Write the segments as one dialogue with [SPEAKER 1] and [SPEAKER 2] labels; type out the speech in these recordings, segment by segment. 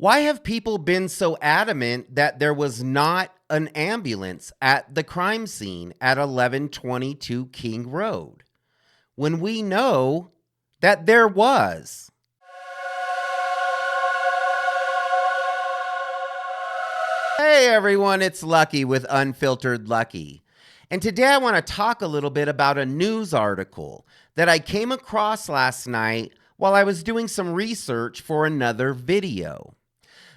[SPEAKER 1] Why have people been so adamant that there was not an ambulance at the crime scene at 1122 King Road when we know that there was? Hey everyone, it's Lucky with Unfiltered Lucky. And today I want to talk a little bit about a news article that I came across last night while I was doing some research for another video.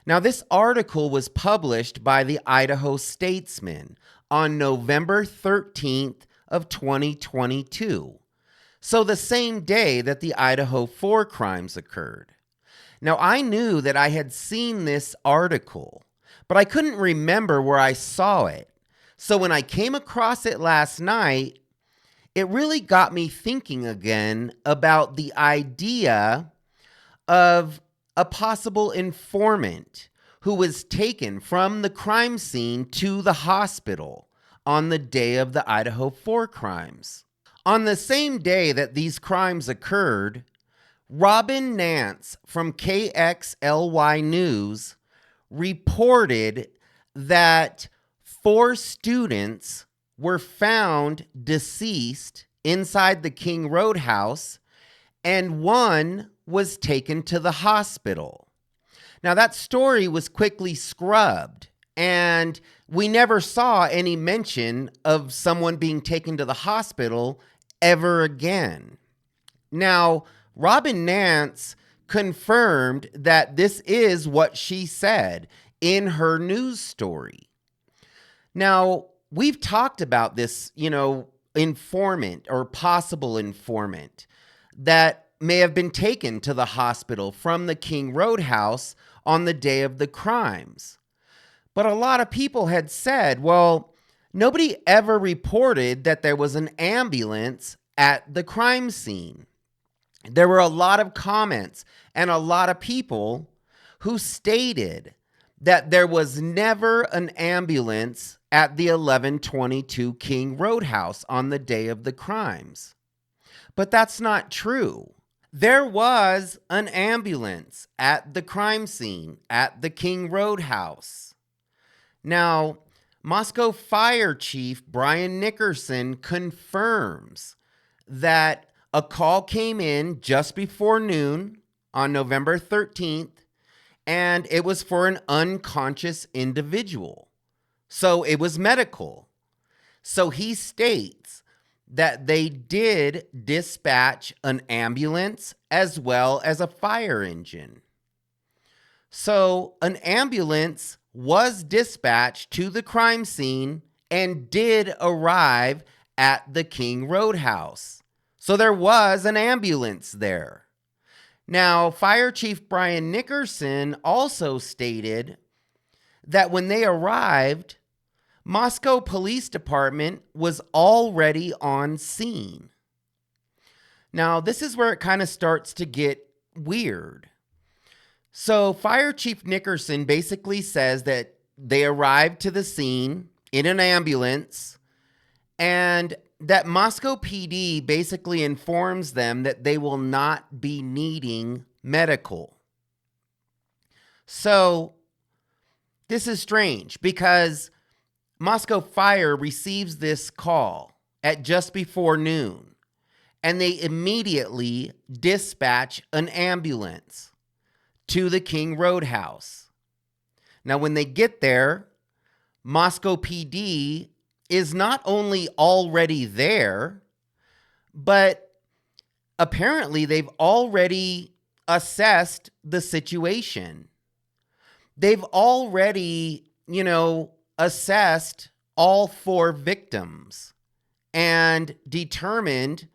[SPEAKER 1] Now, this article was published by the Idaho Statesman on November 13th of 2022. So the same day that the Idaho 4 crimes occurred. Now, I knew that I had seen this article, but I couldn't remember where I saw it. So when I came across it last night, it really got me thinking again about the idea of a possible informant who was taken from the crime scene to the hospital on the day of the Idaho 4 crimes. On the same day that these crimes occurred, Robin Nance from KXLY News reported that 4 students were found deceased inside the King Road house, and 1 was taken to the hospital. Now, that story was quickly scrubbed, and we never saw any mention of someone being taken to the hospital ever again. Now, Robin Nance confirmed that this is what she said in her news story. Now, we've talked about this, informant or possible informant that may have been taken to the hospital from the King Road house on the day of the crimes. But a lot of people had said, well, nobody ever reported that there was an ambulance at the crime scene. There were a lot of comments and a lot of people who stated that there was never an ambulance at the 1122 King Road house on the day of the crimes. But that's not true. There was an ambulance at the crime scene at the King Road house. Now, Moscow Fire Chief Brian Nickerson confirms that a call came in just before noon on November 13th, and it was for an unconscious individual. So it was medical. So he states that they did dispatch an ambulance as well as a fire engine. So an ambulance was dispatched to the crime scene and did arrive at the King Road house. So there was an ambulance there. Now, Fire Chief Brian Nickerson also stated that when they arrived, Moscow Police Department was already on scene. Now, this is where it kind of starts to get weird. So, Fire Chief Nickerson basically says that they arrived to the scene in an ambulance, and that Moscow PD basically informs them that they will not be needing medical. So, this is strange because Moscow Fire receives this call at just before noon, and they immediately dispatch an ambulance to the King Road house. Now, when they get there, Moscow PD is not only already there, but apparently they've already assessed the situation. They've already, assessed all 4 victims and determined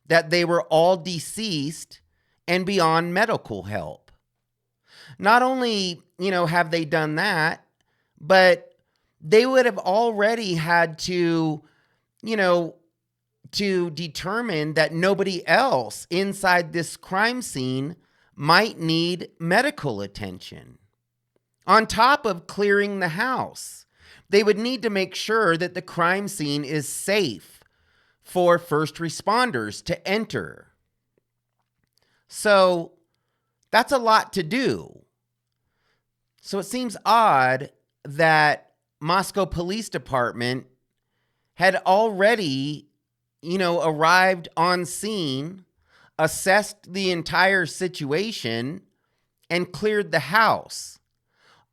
[SPEAKER 1] that they were all deceased and beyond medical help. Not only, have they done that, but they would have already had to determine that nobody else inside this crime scene might need medical attention. On top of clearing the house, they would need to make sure that the crime scene is safe for first responders to enter. So that's a lot to do. So it seems odd that Moscow Police Department had already, arrived on scene, assessed the entire situation, and cleared the house,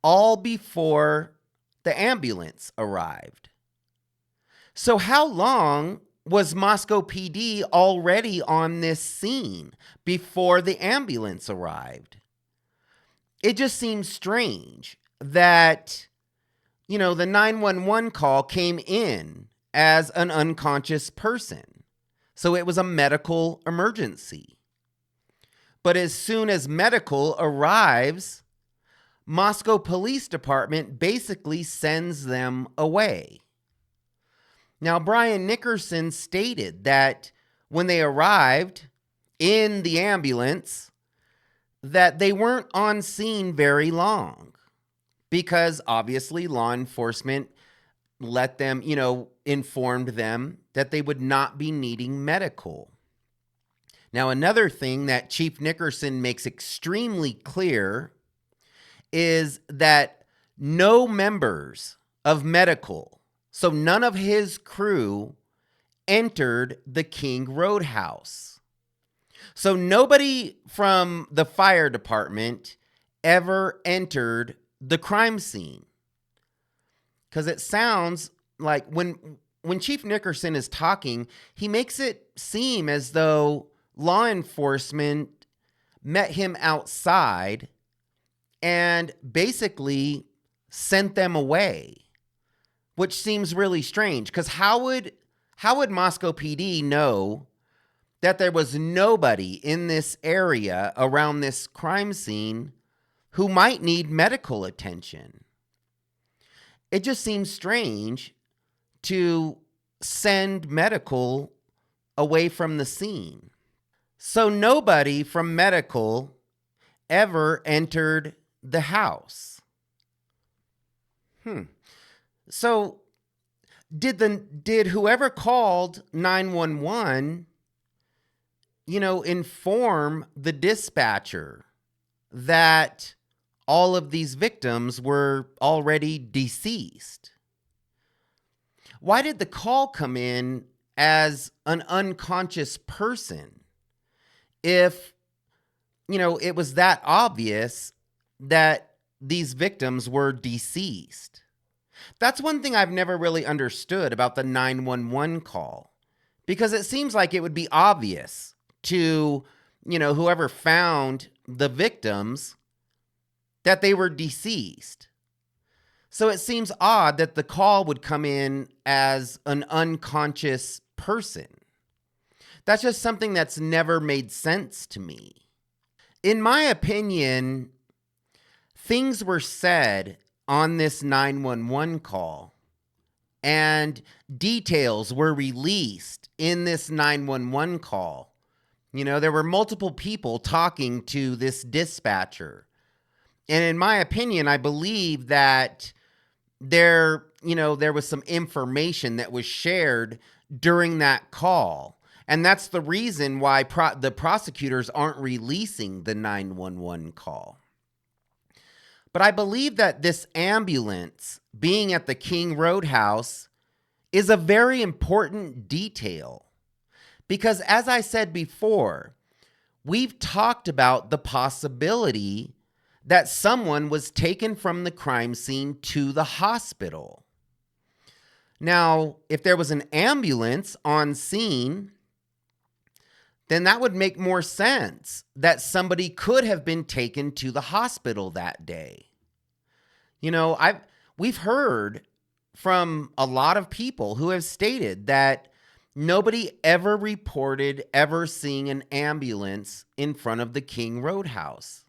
[SPEAKER 1] all before the ambulance arrived. So how long was Moscow PD already on this scene before the ambulance arrived? It just seems strange that, the 911 call came in as an unconscious person. So it was a medical emergency. But as soon as medical arrives, Moscow Police Department basically sends them away. Now, Brian Nickerson stated that when they arrived in the ambulance, that they weren't on scene very long because obviously law enforcement let them, informed them that they would not be needing medical. Now, another thing that Chief Nickerson makes extremely clear is that no members of medical, so none of his crew, entered the King Roadhouse. So nobody from the fire department ever entered the crime scene. Because it sounds like when Chief Nickerson is talking, he makes it seem as though law enforcement met him outside and basically sent them away, which seems really strange. Because how would Moscow PD know that there was nobody in this area around this crime scene who might need medical attention? It just seems strange to send medical away from the scene. So nobody from medical ever entered the house. So did whoever called 911, inform the dispatcher that all of these victims were already deceased? Why did the call come in as an unconscious person if, it was that obvious that these victims were deceased? That's one thing I've never really understood about the 911 call, because it seems like it would be obvious to, whoever found the victims that they were deceased. So it seems odd that the call would come in as an unconscious person. That's just something that's never made sense to me. In my opinion, things were said on this 911 call, and details were released in this 911 call. There were multiple people talking to this dispatcher. And in my opinion, I believe that there was some information that was shared during that call. And that's the reason why the prosecutors aren't releasing the 911 call. But I believe that this ambulance being at the King Roadhouse is a very important detail. Because as I said before, we've talked about the possibility that someone was taken from the crime scene to the hospital. Now, if there was an ambulance on scene, then that would make more sense that somebody could have been taken to the hospital that day. We've heard from a lot of people who have stated that nobody ever reported ever seeing an ambulance in front of the King Roadhouse.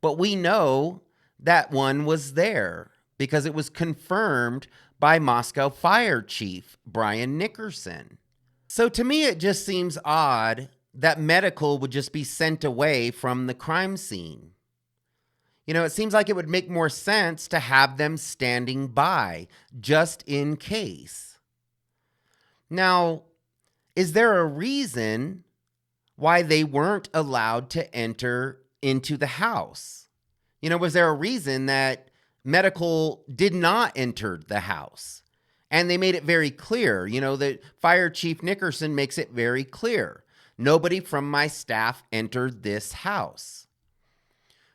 [SPEAKER 1] But we know that one was there because it was confirmed by Moscow Fire Chief Brian Nickerson. So to me, it just seems odd that medical would just be sent away from the crime scene. It seems like it would make more sense to have them standing by just in case. Now, is there a reason why they weren't allowed to enter into the house? Was there a reason that medical did not enter the house? And they made it very clear, that Fire Chief Nickerson makes it very clear. Nobody from my staff entered this house.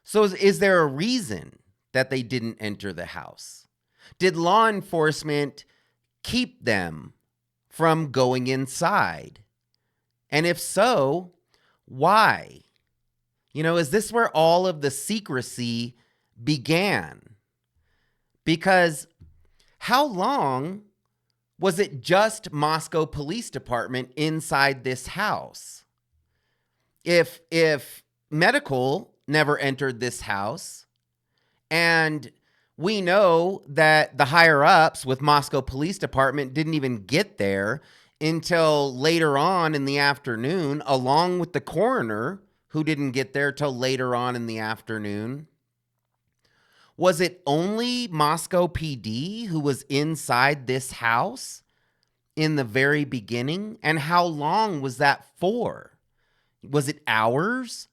[SPEAKER 1] So is there a reason that they didn't enter the house? Did law enforcement keep them from going inside? And if so, why? Is this where all of the secrecy began? Because how long was it just Moscow Police Department inside this house? If medical never entered this house, and we know that the higher ups with Moscow Police Department didn't even get there until later on in the afternoon, along with the coroner, who didn't get there till later on in the afternoon. Was it only Moscow PD who was inside this house in the very beginning? And how long was that for? Was it hours?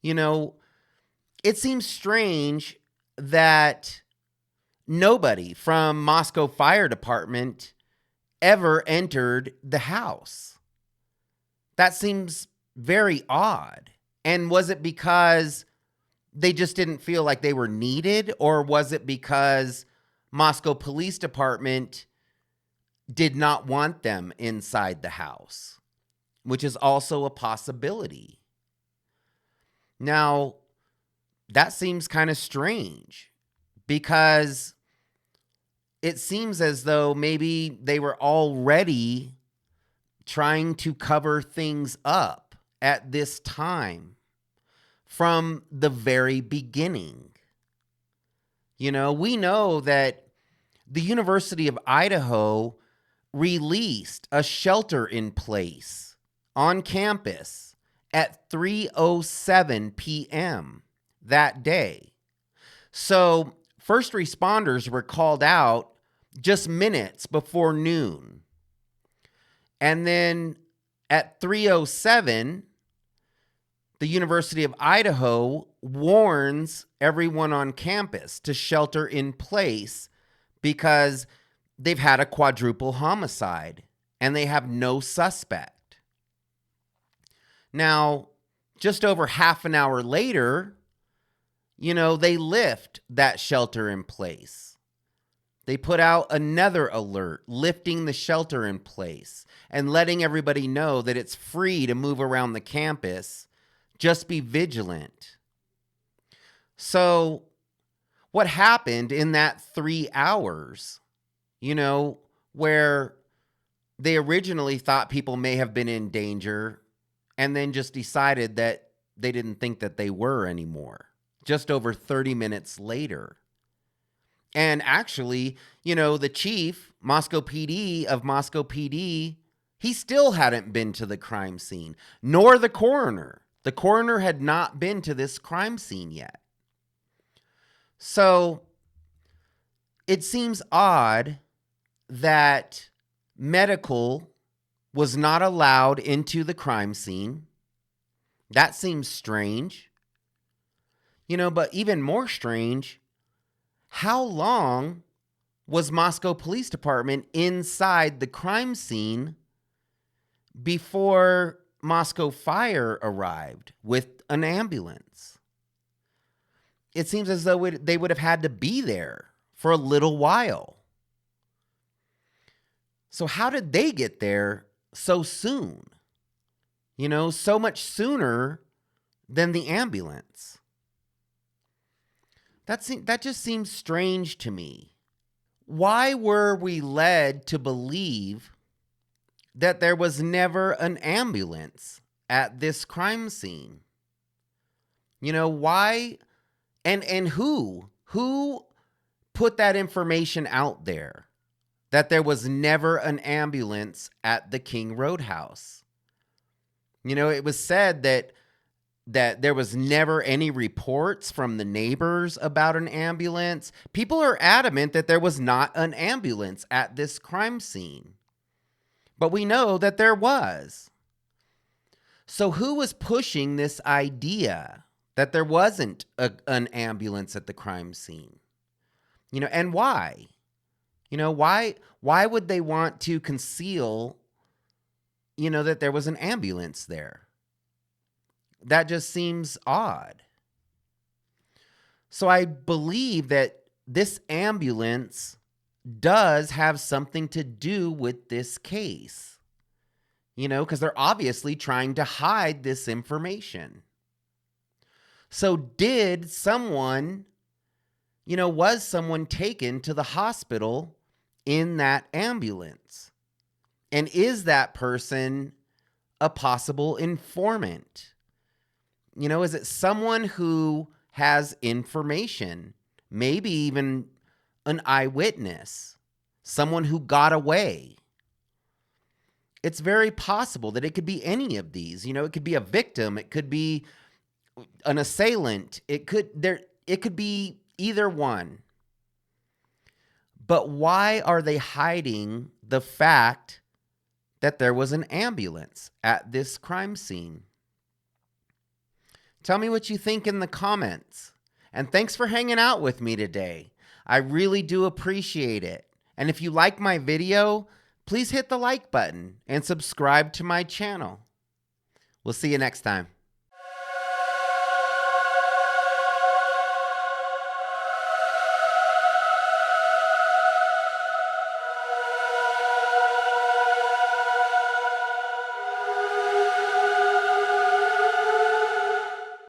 [SPEAKER 1] It seems strange that nobody from Moscow Fire Department ever entered the house. That seems very odd. And was it because they just didn't feel like they were needed? Or was it because Moscow Police Department did not want them inside the house? Which is also a possibility. Now, that seems kind of strange, because it seems as though maybe they were already trying to cover things up at this time from the very beginning. We know that the University of Idaho released a shelter in place on campus at 3:07 p.m. that day. So first responders were called out just minutes before noon. And then at 3:07, the University of Idaho warns everyone on campus to shelter in place because they've had a quadruple homicide and they have no suspect. Now, just over half an hour later, they lift that shelter in place. They put out another alert lifting the shelter in place and letting everybody know that it's free to move around the campus. Just be vigilant. So what happened in that 3 hours, where they originally thought people may have been in danger and then just decided that they didn't think that they were anymore, just over 30 minutes later. And actually, the chief, Moscow PD, he still hadn't been to the crime scene, nor the coroner. The coroner had not been to this crime scene yet. So it seems odd that medical was not allowed into the crime scene. That seems strange. But even more strange, how long was Moscow Police Department inside the crime scene before Moscow Fire arrived with an ambulance? It seems as though they would have had to be there for a little while. So how did they get there so soon? So much sooner than the ambulance. That just seems strange to me. Why were we led to believe that there was never an ambulance at this crime scene? Why? And who put that information out there, that there was never an ambulance at the King Roadhouse? It was said that there was never any reports from the neighbors about an ambulance. People are adamant that there was not an ambulance at this crime scene. But we know that there was. So who was pushing this idea that there wasn't an ambulance at the crime scene? And why? Why would they want to conceal, that there was an ambulance there? That just seems odd. So I believe that this ambulance does have something to do with this case, because they're obviously trying to hide this information. So did someone, was someone taken to the hospital in that ambulance? And is that person a possible informant? Is it someone who has information, maybe even an eyewitness, someone who got away? It's very possible that it could be any of these. It could be a victim, it could be an assailant, it could be either one. But why are they hiding the fact that there was an ambulance at this crime scene? Tell me what you think in the comments. And thanks for hanging out with me today. I really do appreciate it. And if you like my video, please hit the like button and subscribe to my channel. We'll see you next time.